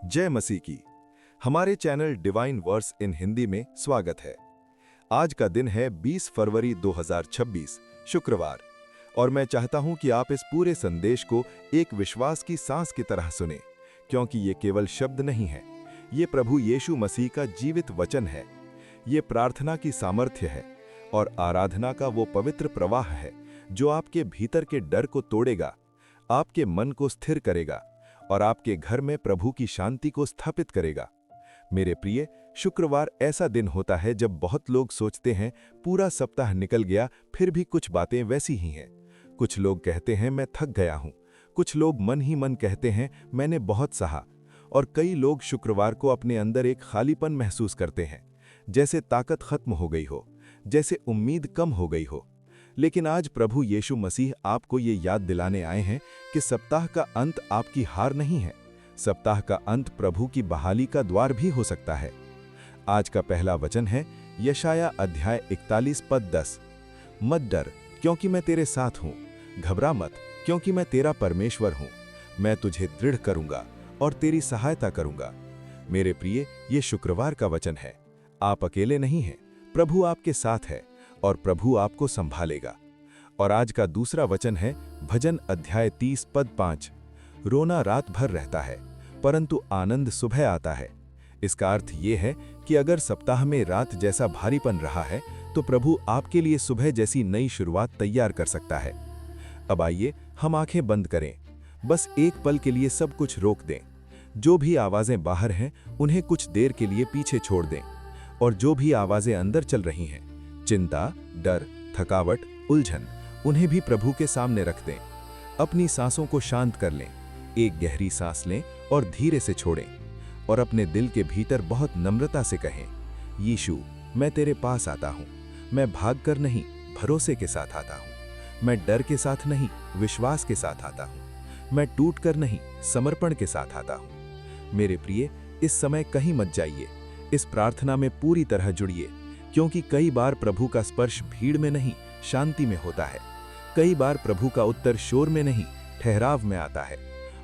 जय मसीह की। हमारे चैनल डिवाइन वर्स इन हिंदी में स्वागत है। आज का दिन है 20 फरवरी 2026 शुक्रवार, और मैं चाहता हूं कि आप इस पूरे संदेश को एक विश्वास की सांस की तरह सुने, क्योंकि ये केवल शब्द नहीं है, ये प्रभु यीशु मसीह का जीवित वचन है। ये प्रार्थना की सामर्थ्य है और आराधना का वो पवित्र प्रवाह है जो आपके भीतर के डर को तोड़ेगा, आपके मन को स्थिर करेगा और आपके घर में प्रभु की शांति को स्थापित करेगा। मेरे प्रिय, शुक्रवार ऐसा दिन होता है जब बहुत लोग सोचते हैं पूरा सप्ताह निकल गया, फिर भी कुछ बातें वैसी ही हैं। कुछ लोग कहते हैं मैं थक गया हूं, कुछ लोग मन ही मन कहते हैं मैंने बहुत सहा, और कई लोग शुक्रवार को अपने अंदर एक खालीपन महसूस करते हैं, जैसे ताकत खत्म हो गई हो, जैसे उम्मीद कम हो गई हो। लेकिन आज प्रभु यीशु मसीह आपको ये याद दिलाने आए हैं कि सप्ताह का अंत आपकी हार नहीं है। सप्ताह का अंत प्रभु की बहाली का द्वार भी हो सकता है। आज का पहला वचन है यशाया अध्याय 41 पद 10। मत डर, क्योंकि मैं तेरे साथ हूँ। घबरा मत, क्योंकि मैं तेरा परमेश्वर हूँ। मैं तुझे दृढ़ करूँगा और तेरी सहायता करूँगा। मेरे प्रिय, ये शुक्रवार का वचन है। आप अकेले नहीं हैं, प्रभु आपके साथ है और प्रभु आपको संभालेगा। और आज का दूसरा वचन है भजन अध्याय 30 पद 5। रोना रात भर रहता है, परंतु आनंद सुबह आता है। इसका अर्थ ये है कि अगर सप्ताह में रात जैसा भारीपन रहा है, तो प्रभु आपके लिए सुबह जैसी नई शुरुआत तैयार कर सकता है। अब आइए हम आंखें बंद करें, बस एक पल के लिए सब कुछ रोक दें। जो भी आवाजें बाहर हैं, उन्हें कुछ देर के लिए पीछे छोड़ दें, और जो भी आवाजें अंदर चल रही हैं, चिंता, डर, थकावट, उलझन, उन्हें भी प्रभु के सामने रख दें। अपनी सांसों को शांत कर लें, एक गहरी सांस लें और धीरे से छोड़ें, और अपने दिल के भीतर बहुत नम्रता से कहें, यीशु, मैं तेरे पास आता हूँ। मैं भागकर नहीं, भरोसे के साथ आता हूँ। मैं डर के साथ नहीं, विश्वास के साथ आता हूँ। मैं टूटकर नहीं, समर्पण के साथ आता हूँ। मेरे प्रिय, इस समय कहीं मत जाइए, इस प्रार्थना में पूरी तरह जुड़िए, क्योंकि कई बार प्रभु का स्पर्श भीड़ में नहीं, शांति में होता है। कई बार प्रभु का उत्तर शोर में नहीं, ठहराव में आता है।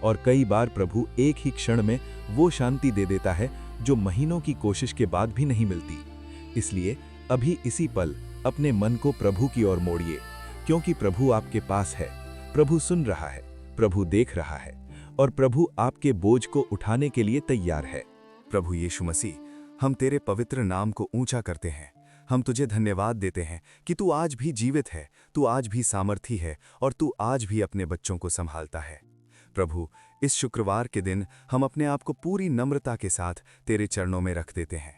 और कई बार प्रभु एक ही क्षण में वो शांति दे देता है जो महीनों की कोशिश के बाद भी नहीं मिलती। इसलिए अभी इसी पल अपने मन को प्रभु की ओर मोड़िए, क्योंकि प्रभु आपके पास है। प्रभु सुन रहा है, प्रभु देख रहा है, और प्रभु आपके बोझ को उठाने के लिए तैयार है। प्रभु यीशु मसीह, हम तेरे पवित्र नाम को ऊंचा करते हैं। हम तुझे धन्यवाद देते हैं कि तू आज भी जीवित है, तू आज भी सामर्थी है, और तू आज भी अपने बच्चों को संभालता है। प्रभु, इस शुक्रवार के दिन हम अपने आप को पूरी नम्रता के साथ तेरे चरणों में रख देते हैं।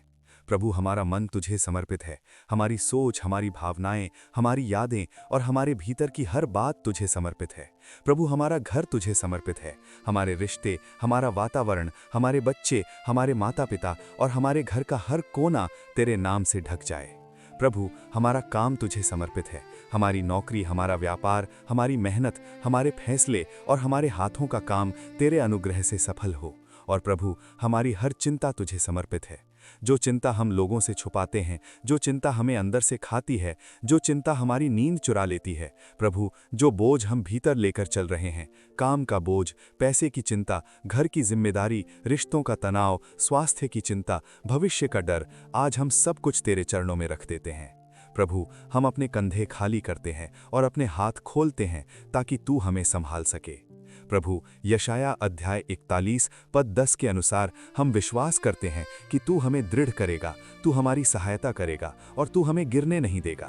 प्रभु, हमारा मन तुझे समर्पित है। हमारी सोच, हमारी भावनाएं, हमारी यादें और हमारे भीतर की हर बात तुझे समर्पित है। प्रभु, हमारा घर तुझे समर्पित है। हमारे रिश्ते, हमारा वातावरण, हमारे बच्चे, हमारे माता पिता और हमारे घर का हर कोना तेरे नाम से ढक जाए। प्रभु, हमारा काम तुझे समर्पित है। हमारी नौकरी, हमारा व्यापार, हमारी मेहनत, हमारे फैसले और हमारे हाथों का काम तेरे अनुग्रह से सफल हो। और प्रभु, हमारी हर चिंता तुझे समर्पित है। जो चिंता हम लोगों से छुपाते हैं, जो चिंता हमें अंदर से खाती है, जो चिंता हमारी नींद चुरा लेती है, प्रभु, जो बोझ हम भीतर लेकर चल रहे हैं, काम का बोझ, पैसे की चिंता, घर की जिम्मेदारी, रिश्तों का तनाव, स्वास्थ्य की चिंता, भविष्य का डर, आज हम सब कुछ तेरे चरणों में रख देते हैं। प्रभु, हम अपने कंधे खाली करते हैं और अपने हाथ खोलते हैं ताकि तू हमें संभाल सके। प्रभु, यशाया अध्याय 41 पद 10 के अनुसार हम विश्वास करते हैं कि तू हमें दृढ़ करेगा, तू हमारी सहायता करेगा और तू हमें गिरने नहीं देगा।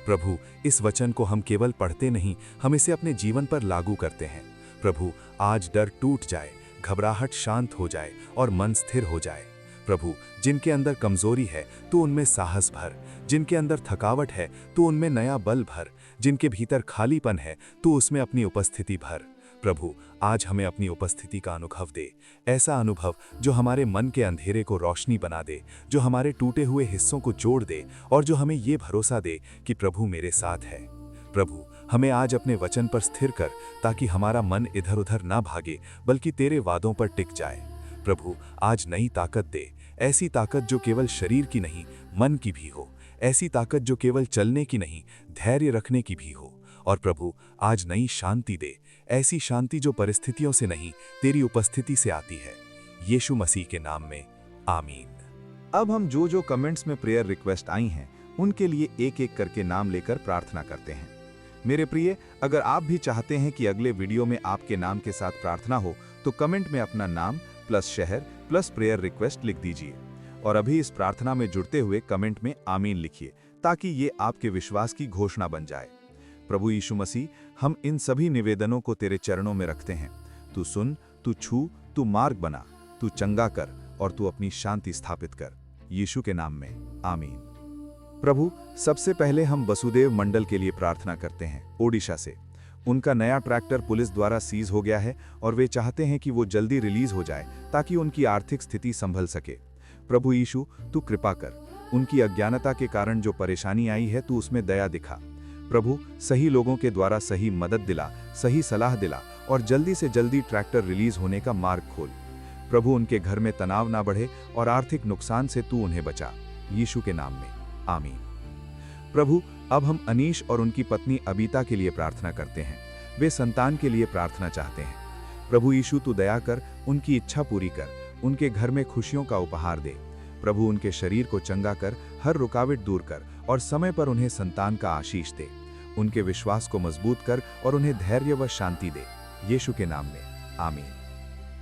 प्रभु, इस वचन को हम केवल पढ़ते नहीं, हम इसे अपने जीवन पर लागू करते हैं। प्रभु, आज डर टूट जाए, घबराहट शांत हो जाए और मन स्थिर हो जाए। प्रभु, जिनके अंदर कमजोरी है तू उनमें साहस भर, जिनके अंदर थकावट है तू उनमें नया बल भर, जिनके भीतर खालीपन है तू उसमें अपनी उपस्थिति भर। प्रभु, आज हमें अपनी उपस्थिति का अनुभव दे, ऐसा अनुभव जो हमारे मन के अंधेरे को रोशनी बना दे, जो हमारे टूटे हुए हिस्सों को जोड़ दे और जो हमें ये भरोसा दे कि प्रभु मेरे साथ है। प्रभु, हमें आज अपने वचन पर स्थिर कर, ताकि हमारा मन इधर उधर ना भागे बल्कि तेरे वादों पर टिक जाए। प्रभु, आज नई ताकत दे, ऐसी ताकत जो केवल शरीर की नहीं, मन की भी हो, ऐसी ताकत जो केवल चलने की नहीं, धैर्य रखने की भी हो। और प्रभु, आज नई शांति दे, ऐसी शांति जो परिस्थितियों से नहीं, तेरी उपस्थिति से आती है। यीशु मसीह के नाम में आमीन। अब हम जो जो कमेंट्स में प्रेयर रिक्वेस्ट आई हैं उनके लिए एक एक करके नाम लेकर प्रार्थना करते हैं। मेरे प्रिय, अगर आप भी चाहते हैं कि अगले वीडियो में आपके नाम के साथ प्रार्थना हो तो कमेंट में अपना नाम प्लस शहर प्लस प्रेयर रिक्वेस्ट लिख दीजिए और अभी इस प्रार्थना में जुड़ते हुए कमेंट में आमीन लिखिए ताकि ये आपके विश्वास की घोषणा बन जाए। प्रभु यीशु मसीह, हम इन सभी निवेदनों को तेरे चरणों में रखते हैं। तू सुन, तू छू, तू मार्ग बना, तू चंगा कर और तू अपनी शांति स्थापित कर। यीशु के नाम में आमीन। प्रभु, सबसे पहले हम वसुदेव मंडल के लिए प्रार्थना करते हैं ओडिशा से। उनका नया ट्रैक्टर पुलिस द्वारा सीज हो गया है और वे चाहते हैं कि वो जल्दी रिलीज हो जाए ताकि उनकी आर्थिक स्थिति संभल सके। प्रभु यीशु, तू कृपा कर। उनकी अज्ञानता के कारण जो परेशानी आई है तू उसमें दया दिखा। प्रभु, सही लोगों के द्वारा सही मदद दिला, सही सलाह दिला और जल्दी से जल्दी ट्रैक्टर रिलीज होने का मार्ग खोल। प्रभु, उनके घर में तनाव ना बढ़े और आर्थिक नुकसान से तू उन्हें बचा। यीशु के नाम में आमीन। प्रभु, अब हम अनीश और उनकी पत्नी अबीता के लिए प्रार्थना करते हैं। वे संतान के लिए प्रार्थना चाहते हैं। प्रभु यीशु, तू दया कर, उनकी इच्छा पूरी कर, उनके घर में खुशियों का उपहार दे। प्रभु, उनके शरीर को चंगा कर, हर रुकावट दूर कर और समय पर उन्हें संतान का आशीष दे। उनके विश्वास को मजबूत कर और उन्हें धैर्य व शांति दे। यीशु के नाम में आमीन।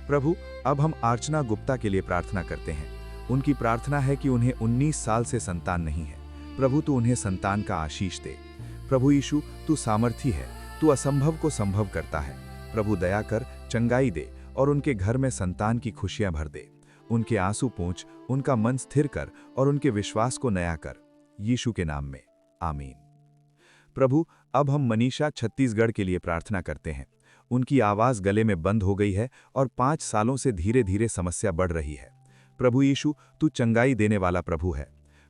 प्रभु, अब हम अर्चना गुप्ता के लिए प्रार्थना करते हैं। उनकी प्रार्थना है कि उन्हें 19 साल से संतान नहीं है। प्रभु, तू उन्हें संतान का आशीष दे। प्रभु यीशु, तू सामर्थी है, तू असंभव को संभव करता है। प्रभु, दया कर, चंगाई दे और उनके घर में संतान की खुशियां भर दे। उनके आंसू पोंछ, उनका मन स्थिर कर और उनके विश्वास को नया कर। यीशु के नाम में आमीन। प्रभु, अब हम मनीषा छत्तीसगढ़ के लिए प्रार्थना करते हैं। उनकी आवाज गले में बंद हो गई है और 5 सालों से धीरे धीरे समस्या बढ़ रही है। प्रभु यीशु, तू चंगाई देने वाला प्रभु है।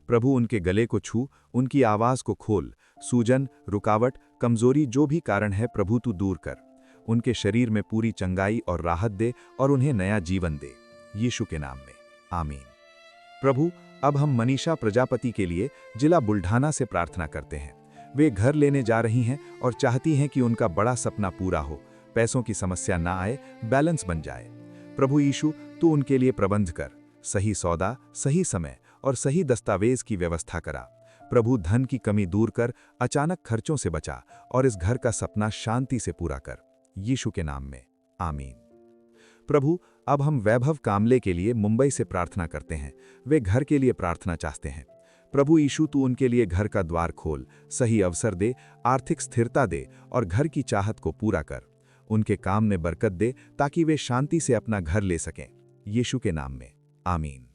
प्रभु, उनके गले को छू, उनकी आवाज को खोल। सूजन, रुकावट, कमजोरी जो भी कारण है प्रभु तू दूर कर। उनके शरीर में पूरी चंगाई और राहत दे और उन्हें नया जीवन दे। यीशु के नाम में आमीन। प्रभु, अब हम मनीषा प्रजापति के लिए जिला बुल्ढाना से प्रार्थना करते हैं। वे घर लेने जा रही हैं और चाहती हैं कि उनका बड़ा सपना पूरा हो, पैसों की समस्या ना आए, बैलेंस बन जाए। प्रभु यीशु, तू उनके लिए प्रबंध कर, सही सौदा, सही समय और सही दस्तावेज की व्यवस्था करा। प्रभु, धन की कमी दूर कर, अचानक खर्चों से बचा और इस घर का सपना शांति से पूरा कर। यीशु के नाम में आमीन। प्रभु, अब हम वैभव कामले के लिए मुंबई से प्रार्थना करते हैं। वे घर के लिए प्रार्थना चाहते हैं। प्रभु यीशु, तू उनके लिए घर का द्वार खोल, सही अवसर दे, आर्थिक स्थिरता दे और घर की चाहत को पूरा कर। उनके काम में बरकत दे ताकि वे शांति से अपना घर ले सकें। यीशु के नाम में आमीन।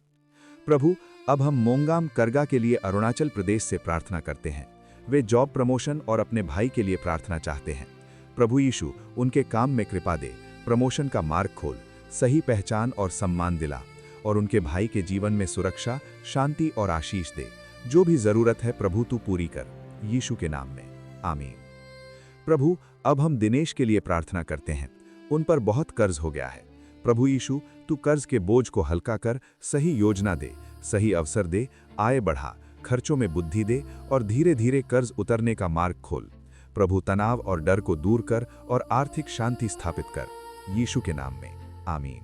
प्रभु, अब हम मोंगाम करगा के लिए अरुणाचल प्रदेश से प्रार्थना करते हैं। वे जॉब प्रमोशन और अपने भाई के लिए प्रार्थना चाहते हैं। प्रभु यीशु, उनके काम में कृपा दे, प्रमोशन का मार्ग खोल, सही पहचान और सम्मान दिला और उनके भाई के जीवन में सुरक्षा, शांति और आशीष दे। जो भी जरूरत है प्रभु तू पूरी कर। यीशु के नाम में आमीन। प्रभु, अब हम दिनेश के लिए प्रार्थना करते हैं। उन पर बहुत कर्ज हो गया है। प्रभु यीशु, तू कर्ज के बोझ को हल्का कर, सही योजना दे, सही अवसर दे, आय बढ़ा, खर्चों में बुद्धि दे और धीरे धीरे कर्ज उतरने का मार्ग खोल। प्रभु, तनाव और डर को दूर कर और आर्थिक शांति स्थापित कर। यीशु के नाम में आमीन।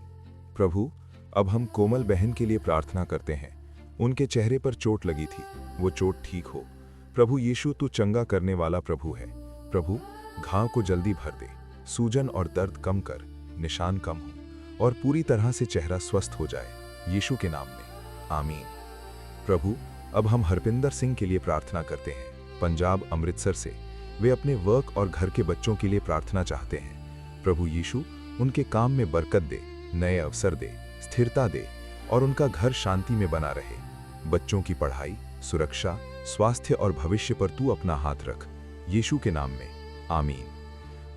प्रभु, अब हम कोमल बहन के लिए प्रार्थना करते हैं। उनके चेहरे पर चोट लगी थी, वो चोट ठीक हो। प्रभु यीशु, तू चंगा करने वाला प्रभु है। प्रभु, घाव को जल्दी भर दे, सूजन और दर्द कम कर, निशान कम हो और पूरी तरह से चेहरा स्वस्थ हो जाए। यीशु के नाम में आमीन। प्रभु, अब हम हरपिंदर सिंह के लिए प्रार्थना करते हैं। पंजाब अमृतसर से वे अपने वर्क और घर के बच्चों के लिए प्रार्थना चाहते हैं। प्रभु यीशु, उनके काम में बरकत दे, नए अवसर दे, स्थिरता दे और उनका घर शांति में बना रहे। बच्चों की पढ़ाई, सुरक्षा, स्वास्थ्य और भविष्य पर तू अपना हाथ रख। यीशु के नाम में आमीन।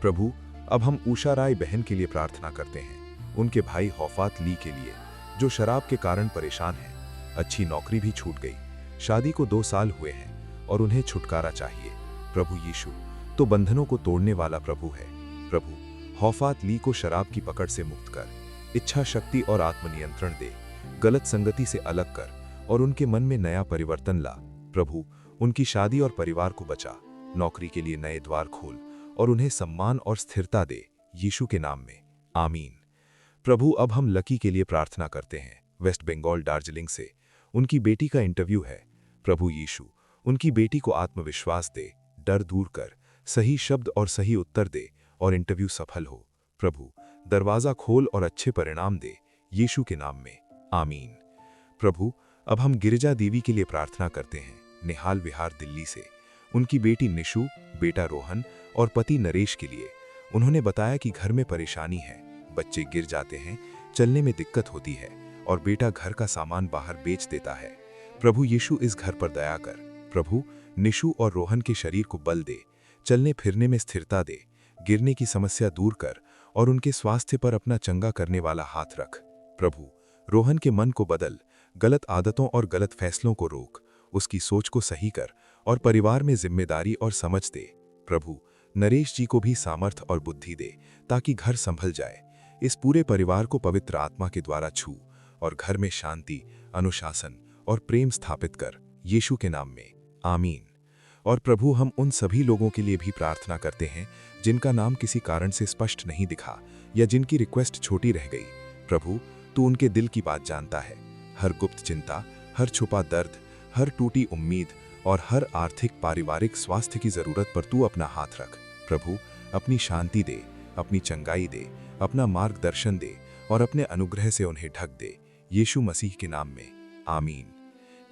प्रभु, अब हम उषा राय बहन के लिए प्रार्थना करते हैं। उनके भाई हौफात ली के लिए, जो शराब के कारण परेशान हैं। अच्छी नौकरी भी छूट गई, शादी को 2 साल हुए हैं और उन्हें छुटकारा चाहिए। प्रभु यीशु, तो बंधनों को तोड़ने वाला प्रभु है। प्रभु, हौफात ली को शराब की पकड़ से मुक्त कर, इच्छा शक्ति और आत्मनियंत्रण दे, गलत संगति से अलग कर और उनके मन में नया परिवर्तन ला। प्रभु, उनकी शादी और परिवार को बचा, नौकरी के लिए नए द्वार खोल और उन्हें सम्मान और स्थिरता दे। यीशु के नाम में आमीन। प्रभु अब हम लकी के लिए प्रार्थना करते हैं, वेस्ट बंगाल दार्जिलिंग से। उनकी बेटी का इंटरव्यू है। प्रभु यीशु उनकी बेटी को आत्मविश्वास दे, डर दूर कर, सही शब्द और सही उत्तर दे और इंटरव्यू सफल हो। प्रभु दरवाजा खोल और अच्छे परिणाम दे, यीशु के नाम में, आमीन। प्रभु अब हम गिरिजा देवी के लिए प्रार्थना करते हैं, निहाल विहार दिल्ली से। उनकी बेटी निशु, बेटा रोहन और पति नरेश के लिए। उन्होंने बताया कि घर में परेशानी है, बच्चे गिर जाते हैं, चलने में दिक्कत होती है और बेटा घर का सामान बाहर बेच देता है। प्रभु यीशु इस घर पर दया कर। प्रभु निशु और रोहन के शरीर को बल दे, चलने फिरने में स्थिरता दे, गिरने की समस्या दूर कर और उनके स्वास्थ्य पर अपना चंगा करने वाला हाथ रख। प्रभु रोहन के मन को बदल, गलत आदतों और गलत फैसलों को रोक, उसकी सोच को सही कर और परिवार में जिम्मेदारी और समझ दे। प्रभु नरेश जी को भी सामर्थ्य और बुद्धि दे ताकि घर संभल जाए। इस पूरे परिवार को पवित्र आत्मा के द्वारा छू और घर में शांति, अनुशासन और प्रेम स्थापित कर, यीशु के नाम में, आमीन। और प्रभु हम उन सभी लोगों के लिए भी प्रार्थना करते हैं जिनका नाम किसी कारण से स्पष्ट नहीं दिखा या जिनकी रिक्वेस्ट छोटी रह गई। प्रभु तू उनके दिल की बात जानता है। हर गुप्त चिंता, हर छुपा दर्द, हर टूटी उम्मीद और हर आर्थिक पारिवारिक स्वास्थ्य की जरूरत पर तू अपना हाथ रख। प्रभु अपनी शांति दे, अपनी चंगाई दे, अपना मार्गदर्शन दे और अपने अनुग्रह से उन्हें ढक दे, यीशु मसीह के नाम में, आमीन।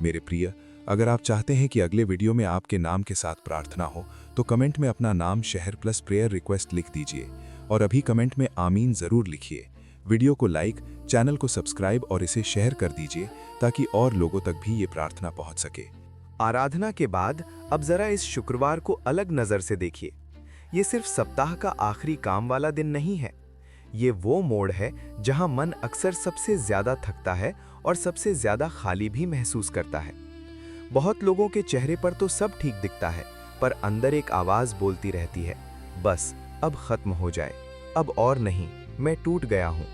मेरे प्रिय, अगर आप चाहते हैं कि अगले वीडियो में आपके नाम के साथ प्रार्थना हो तो कमेंट में अपना नाम, शहर प्लस प्रेयर रिक्वेस्ट लिख दीजिए और अभी कमेंट में आमीन जरूर लिखिए। वीडियो को लाइक, चैनल को सब्सक्राइब और इसे शेयर कर दीजिए ताकि और लोगों तक भी ये प्रार्थना पहुंच सके। आराधना के बाद अब जरा इस शुक्रवार को अलग नजर से देखिए। ये सिर्फ सप्ताह का आखिरी काम वाला दिन नहीं है। ये वो मोड़ है जहां मन अक्सर सबसे ज्यादा थकता है और सबसे ज्यादा खाली भी महसूस करता है। बहुत लोगों के चेहरे पर तो सब ठीक दिखता है, पर अंदर एक आवाज बोलती रहती है, बस अब खत्म हो जाए, अब और नहीं, मैं टूट गया हूं।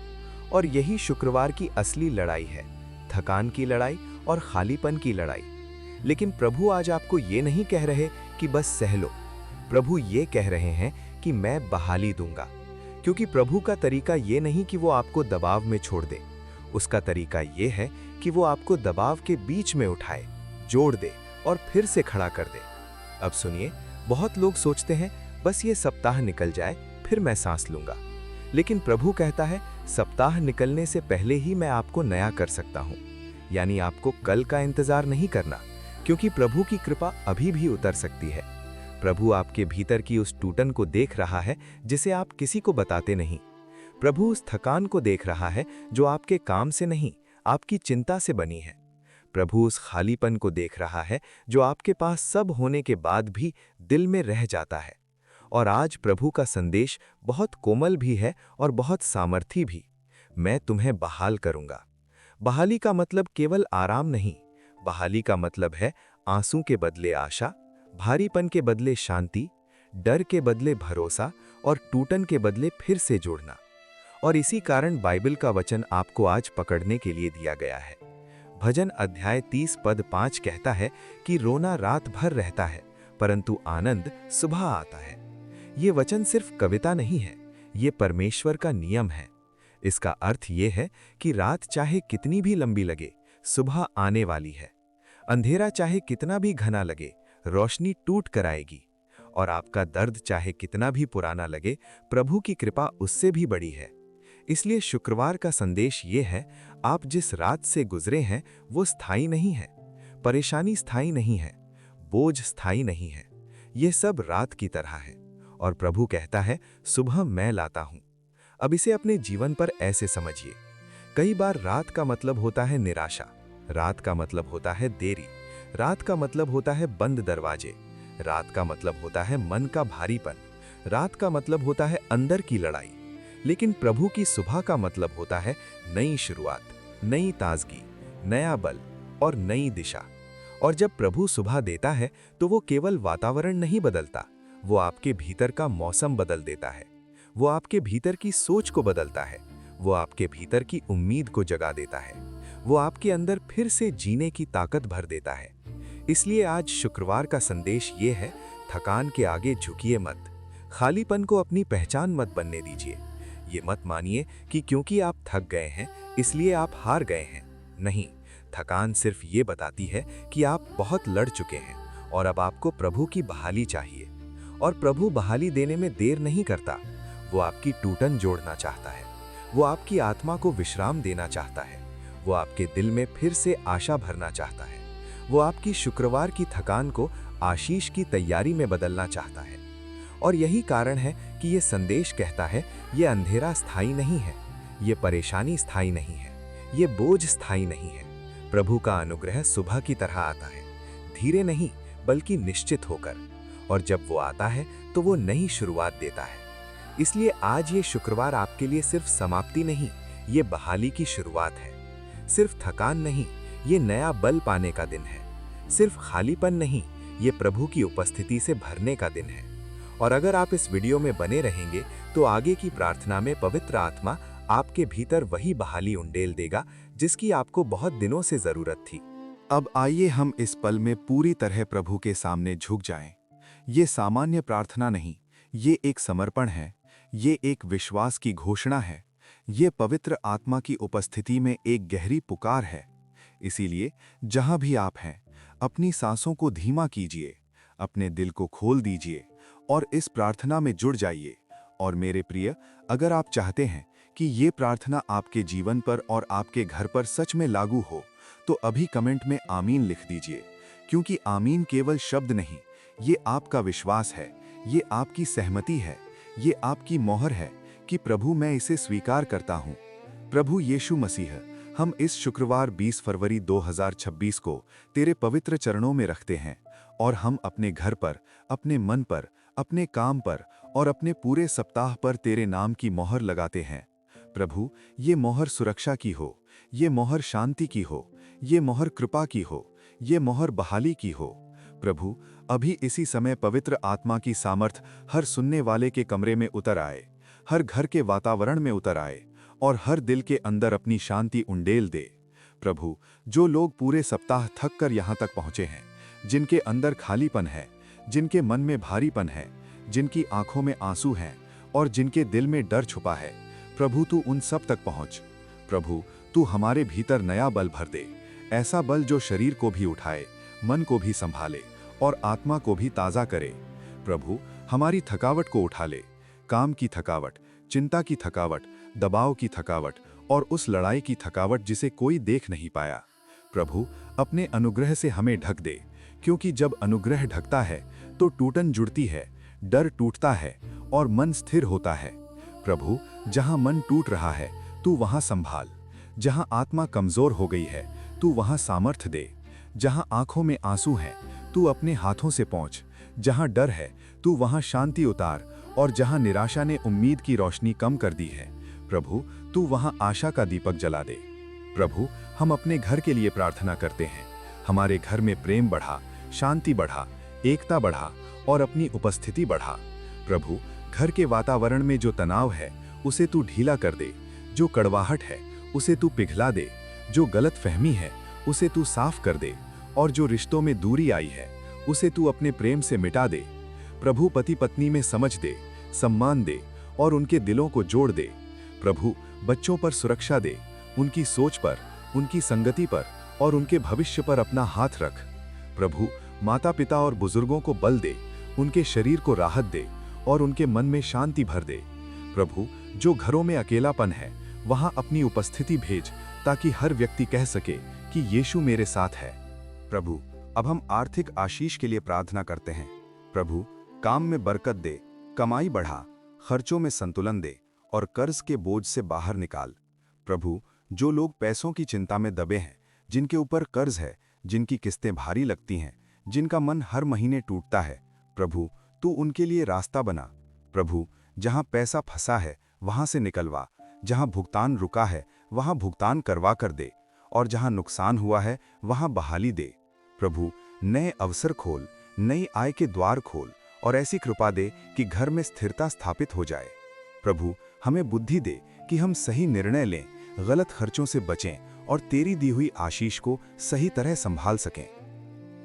और यही शुक्रवार की असली लड़ाई है, थकान की लड़ाई और खालीपन की लड़ाई। लेकिन प्रभु आज आपको ये नहीं कह रहे कि बस सह लो। प्रभु ये कह रहे हैं कि मैं बहाली दूंगा। क्योंकि प्रभु का तरीका ये नहीं कि वो आपको दबाव में छोड़ दे, उसका तरीका ये है कि वो आपको दबाव के बीच में उठाए, जोड़ दे और फिर से खड़ा कर दे। अब सुनिए, बहुत लोग सोचते हैं बस ये सप्ताह निकल जाए फिर मैं सांस लूंगा। लेकिन प्रभु कहता है सप्ताह निकलने से पहले ही मैं आपको नया कर सकता हूँ। यानी आपको कल का इंतजार नहीं करना, क्योंकि प्रभु की कृपा अभी भी उतर सकती है। प्रभु आपके भीतर की उस टूटन को देख रहा है जिसे आप किसी को बताते नहीं। प्रभु उस थकान को देख रहा है जो आपके काम से नहीं, आपकी चिंता से बनी है। प्रभु उस खालीपन को देख रहा है जो आपके पास सब होने के बाद भी दिल में रह जाता है। और आज प्रभु का संदेश बहुत कोमल भी है और बहुत सामर्थी भी। मैं तुम्हें बहाल करूंगा। बहाली का मतलब केवल आराम नहीं, बहाली का मतलब है आंसू के बदले आशा, भारीपन के बदले शांति, डर के बदले भरोसा और टूटन के बदले फिर से जोड़ना। और इसी कारण बाइबल का वचन आपको आज पकड़ने के लिए दिया गया है। भजन अध्याय 30 पद 5 कहता है कि रोना रात भर रहता है परंतु आनंद सुबह आता है। ये वचन सिर्फ कविता नहीं है, ये परमेश्वर का नियम है। इसका अर्थ ये है कि रात चाहे कितनी भी लंबी लगे, सुबह आने वाली है। अंधेरा चाहे कितना भी घना लगे, रोशनी टूट कर आएगी। और आपका दर्द चाहे कितना भी पुराना लगे, प्रभु की कृपा उससे भी बड़ी है। इसलिए शुक्रवार का संदेश ये है, आप जिस रात से गुजरे हैं वो स्थायी नहीं है, परेशानी स्थायी नहीं है, बोझ स्थायी नहीं है, ये सब रात की तरह है। और प्रभु कहता है सुबह मैं लाता हूं। अब इसे अपने जीवन पर ऐसे समझिए। कई बार रात का मतलब होता है निराशा, रात का मतलब होता है देरी, रात का मतलब होता है बंद दरवाजे, रात का मतलब होता है मन का भारीपन, रात का मतलब होता है अंदर की लड़ाई। लेकिन प्रभु की सुबह का मतलब होता है नई शुरुआत, नई ताजगी, नया बल और नई दिशा। और जब प्रभु सुबह देता है तो वो केवल वातावरण नहीं बदलता, वो आपके भीतर का मौसम बदल देता है, वो आपके भीतर की सोच को बदलता है, वो आपके भीतर की उम्मीद को जगा देता है, वो आपके अंदर फिर से जीने की ताकत भर देता है। इसलिए आज शुक्रवार का संदेश ये है, थकान के आगे झुकिए मत, खालीपन को अपनी पहचान मत बनने दीजिए। ये मत मानिए कि क्योंकि आप थक गए हैं इसलिए आप हार गए हैं। नहीं, थकान सिर्फ ये बताती है कि आप बहुत लड़ चुके हैं और अब आपको प्रभु की बहाली चाहिए। और प्रभु बहाली देने में देर नहीं करता। वो आपकी टूटन जोड़ना चाहता है, वो आपकी आत्मा को विश्राम देना चाहता है, वो आपके दिल में फिर से आशा भरना चाहता है, वो आपकी शुक्रवार की थकान को आशीष की तैयारी में बदलना चाहता है। और यही कारण है कि ये संदेश कहता है, ये अंधेरा स्थायी नहीं है, ये परेशानी स्थायी नहीं है, ये बोझ स्थायी नहीं है। प्रभु का अनुग्रह सुबह की तरह आता है, धीरे नहीं बल्कि निश्चित होकर। और जब वो आता है तो वो नई शुरुआत देता है। इसलिए आज ये शुक्रवार आपके लिए सिर्फ समाप्ति नहीं, ये बहाली की शुरुआत है। सिर्फ थकान नहीं, ये नया बल पाने का दिन है। सिर्फ खालीपन नहीं, ये प्रभु की उपस्थिति से भरने का दिन है। और अगर आप इस वीडियो में बने रहेंगे तो आगे की प्रार्थना में पवित्र आत्मा आपके भीतर वही बहाली उंडेल देगा जिसकी आपको बहुत दिनों से जरूरत थी। अब आइए हम इस पल में पूरी तरह प्रभु के सामने झुक जाएं। ये सामान्य प्रार्थना नहीं, ये एक समर्पण है, ये एक विश्वास की घोषणा है, ये पवित्र आत्मा की उपस्थिति में एक गहरी पुकार है। इसीलिए जहां भी आप हैं, अपनी सांसों को धीमा कीजिए, अपने दिल को खोल दीजिए और इस प्रार्थना में जुड़ जाइए। और मेरे प्रिय, अगर आप चाहते हैं कि ये प्रार्थना आपके जीवन पर और आपके घर पर सच में लागू हो, तो अभी कमेंट में आमीन लिख दीजिए, क्योंकि आमीन केवल शब्द नहीं, ये आपका विश्वास है, ये आपकी सहमति है, ये आपकी मोहर है कि प्रभु मैं इसे स्वीकार करता हूँ। प्रभु यीशु मसीह, हम इस शुक्रवार 20 फरवरी 2026 को तेरे पवित्र चरणों में रखते हैं और हम अपने घर पर, अपने मन पर, अपने काम पर और अपने पूरे सप्ताह पर तेरे नाम की मोहर लगाते हैं। प्रभु, ये मोहर सुरक्षा की हो, ये मोहर शांति की हो, ये मोहर कृपा की हो, ये मोहर बहाली की हो। प्रभु, अभी इसी समय पवित्र आत्मा की सामर्थ हर सुनने वाले के कमरे में उतर आए, हर घर के वातावरण में उतर आए और हर दिल के अंदर अपनी शांति उंडेल दे। प्रभु, जो लोग पूरे सप्ताह थक कर यहाँ तक पहुँचे हैं, जिनके अंदर खालीपन है, जिनके मन में भारीपन है, जिनकी आंखों में आंसू हैं और जिनके दिल में डर छुपा है, प्रभु तू उन सब तक पहुँच। प्रभु, तू हमारे भीतर नया बल भर दे, ऐसा बल जो शरीर को भी उठाए, मन को भी संभाले और आत्मा को भी ताज़ा करे। प्रभु, हमारी थकावट को उठा ले, काम की थकावट, चिंता की थकावट, दबाव की थकावट और उस लड़ाई की थकावट जिसे कोई देख नहीं पाया। प्रभु, अपने अनुग्रह से हमें ढक दे, क्योंकि जब अनुग्रह ढकता है तो टूटन जुड़ती है, डर टूटता है और मन स्थिर होता है। प्रभु, जहां मन टूट रहा है तू वहां संभाल, जहां आत्मा कमजोर हो गई है तू वहां सामर्थ्य दे, जहां आंखों में आंसू हैं तू अपने हाथों से पहुंच, जहां डर है तू वहां शांति उतार और जहां निराशा ने उम्मीद की रोशनी कम कर दी है, प्रभु तू वहां आशा का दीपक जला दे। प्रभु, हम अपने घर के लिए प्रार्थना करते हैं। हमारे घर में प्रेम बढ़ा, शांति बढ़ा, एकता बढ़ा और अपनी उपस्थिति बढ़ा। प्रभु, घर के वातावरण में जो तनाव है उसे तू ढीला कर दे, जो कड़वाहट है उसे तू पिघला दे, जो गलतफहमी है उसे तू साफ कर दे और जो रिश्तों में दूरी आई है उसे तू अपने प्रेम से मिटा दे। प्रभु, पति पत्नी में समझ दे, सम्मान दे और उनके दिलों को जोड़ दे। प्रभु, बच्चों पर सुरक्षा दे, उनकी सोच पर, उनकी संगति पर और उनके भविष्य पर अपना हाथ रख। प्रभु, माता पिता और बुजुर्गों को बल दे, उनके शरीर को राहत दे और उनके मन में शांति भर दे। प्रभु, जो घरों में अकेलापन है वहां अपनी उपस्थिति भेज, ताकि हर व्यक्ति कह सके कि यीशु मेरे साथ है। प्रभु, अब हम आर्थिक आशीष के लिए प्रार्थना करते हैं। प्रभु, काम में बरकत दे, कमाई बढ़ा, खर्चों में संतुलन दे और कर्ज के बोझ से बाहर निकाल। प्रभु, जो लोग पैसों की चिंता में दबे हैं, जिनके ऊपर कर्ज है, जिनकी किस्तें भारी लगती हैं, जिनका मन हर महीने टूटता है, प्रभु तू उनके लिए रास्ता बना। प्रभु, जहां पैसा फंसा है वहां से निकलवा, जहां भुगतान रुका है वहां भुगतान करवा कर दे और जहां नुकसान हुआ है वहां बहाली दे। प्रभु, नए अवसर खोल, नई आय के द्वार खोल और ऐसी कृपा दे कि घर में स्थिरता स्थापित हो जाए। प्रभु, हमें बुद्धि दे कि हम सही निर्णय लें, गलत खर्चों से बचें और तेरी दी हुई आशीष को सही तरह संभाल सकें।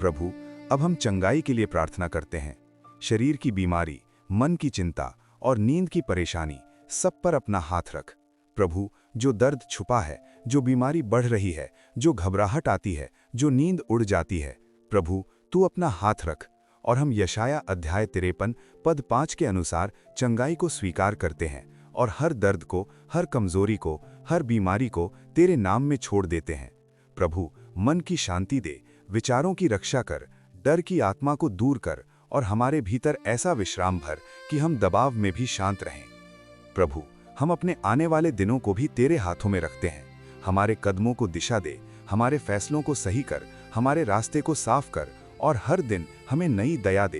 प्रभु, अब हम चंगाई के लिए प्रार्थना करते हैं। शरीर की बीमारी, मन की चिंता और नींद की परेशानी सब पर अपना हाथ रख। प्रभु, जो दर्द छुपा है, जो बीमारी बढ़ रही है, जो घबराहट आती है, जो नींद उड़ जाती है, प्रभु तू अपना हाथ रख। और हम यशाया अध्याय 53 पद 5 के अनुसार चंगाई को स्वीकार करते हैं और हर दर्द को, हर कमजोरी को, हर बीमारी को तेरे नाम में छोड़ देते हैं। प्रभु, मन की शांति दे, विचारों की रक्षा कर, डर की आत्मा को दूर कर और हमारे भीतर ऐसा विश्राम भर कि हम दबाव में भी शांत रहें। प्रभु, हम अपने आने वाले दिनों को भी तेरे हाथों में रखते हैं। हमारे कदमों को दिशा दे, हमारे फैसलों को सही कर, हमारे रास्ते को साफ कर और हर दिन हमें नई दया दे।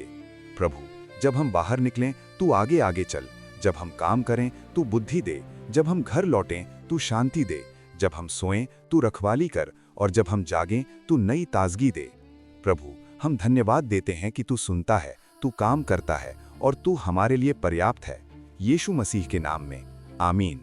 प्रभु, जब हम बाहर निकलें तू आगे आगे चल, जब हम काम करें तू बुद्धि दे, जब हम घर लौटें तू शांति दे, जब हम सोएं तू रखवाली कर और जब हम जागें तू नई ताजगी दे। प्रभु, हम धन्यवाद देते हैं कि तू सुनता है, तू काम करता है और तू हमारे लिए पर्याप्त है। यीशु मसीह के नाम में आमीन।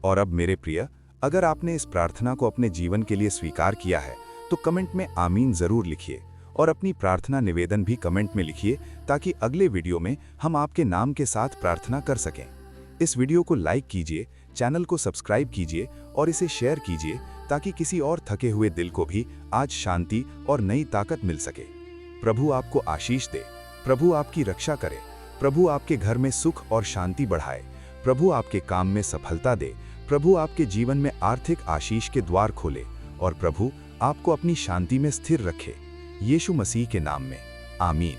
और अब मेरे प्रिय, अगर आपने इस प्रार्थना को अपने जीवन के लिए स्वीकार किया है तो कमेंट में आमीन जरूर लिखिए और अपनी प्रार्थना निवेदन भी कमेंट में लिखिए ताकि अगले वीडियो में हम आपके नाम के साथ प्रार्थना कर सकें। इस वीडियो को लाइक कीजिए, चैनल को सब्सक्राइब कीजिए और इसे शेयर कीजिए ताकि किसी और थके हुए दिल को भी आज शांति और नई ताकत मिल सके। प्रभु आपको आशीष दे, प्रभु आपकी रक्षा करे, प्रभु आपके घर में सुख और शांति बढ़ाए, प्रभु आपके काम में सफलता दे, प्रभु आपके जीवन में आर्थिक आशीष के द्वार खोले और प्रभु आपको अपनी शांति में स्थिर रखे। यीशु मसीह के नाम में आमीन।